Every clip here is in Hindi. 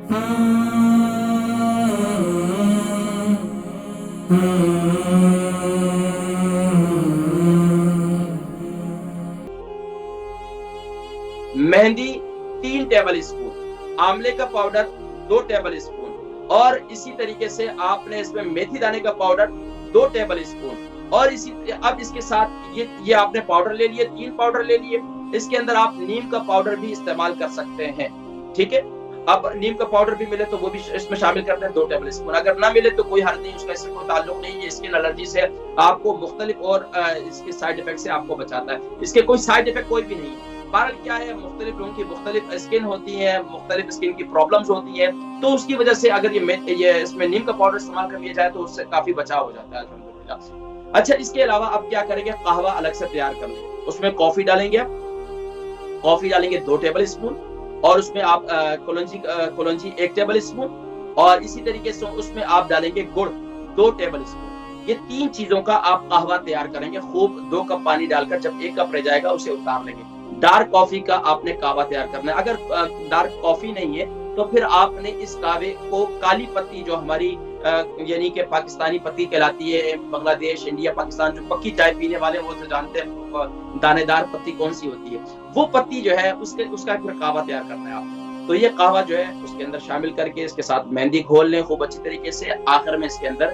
मेहंदी 3 टेबल स्पून, आंवले का पाउडर 2 टेबल स्पून और इसी तरीके से आपने इसमें मेथी दाने का पाउडर 2 टेबल स्पून और अब इसके साथ ये आपने पाउडर ले लिए, 3 पाउडर ले लिए। इसके अंदर आप नीम का पाउडर भी इस्तेमाल कर सकते हैं, ठीक है। अब नीम का पाउडर भी मिले तो वो भी इसमें शामिल करते हैं 2 टेबल स्पून। अगर ना मिले तो कोई हर्ज नहीं, उसका इससे कोई ताल्लुक नहीं। ये स्किन एलर्जी से आपको मुख्तलिफ और इसके साइड इफेक्ट से आपको बचाता है। इसके कोई साइड इफेक्ट कोई भी नहीं है। बहरहाल क्या है, मुख्तलिफ लोगों की मुख्तलिफ स्किन होती है, मुख्तलिफ स्किन की प्रॉब्लम्स होती है, तो उसकी वजह से अगर ये इसमें नीम का पाउडर इस्तेमाल कर लिया जाए तो उससे काफी बचाव हो जाता है अल्हम्दुलिल्लाह। अच्छा, इसके अलावा अब क्या करेंगे, कहवा अलग से तैयार कर लेंगे। उसमें कॉफी डालेंगे, 2 टेबल स्पून और उसमें आप कलौंजी 1 टेबल स्पून और इसी तरीके से उसमें आप डालेंगे गुड़ 2 टेबल स्पून। ये 3 चीजों का आप कहवा तैयार करेंगे। खूब 2 कप पानी डालकर जब 1 कप रह जाएगा उसे उतार लेंगे। डार्क कॉफी का आपने कहवा तैयार करना है। अगर डार्क कॉफी नहीं है तो फिर आपने इस कहवे को काली पत्ती, जो हमारी यानी कि पाकिस्तानी पत्ती कहलाती है, बांग्लादेश, इंडिया, पाकिस्तान जो पक्की चाय पीने वाले वो तो जानते हैं दानेदार पत्ती कौन सी होती है, वो पत्ती जो है उसका फिर कहवा तैयार करना है आपको। तो ये कहवा जो है उसके अंदर शामिल करके इसके साथ मेहंदी घोल लें खूब अच्छी तरीके से। आखिर में इसके अंदर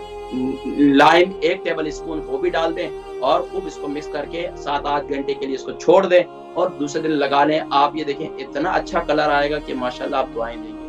लाइम 1 टेबल स्पून वो भी डाल दें और खूब इसको मिक्स करके 7-8 घंटे के लिए इसको छोड़ दें और दूसरे दिन लगा लें। आप ये देखें इतना अच्छा कलर आएगा कि माशाल्लाह आप दुआएं देंगे।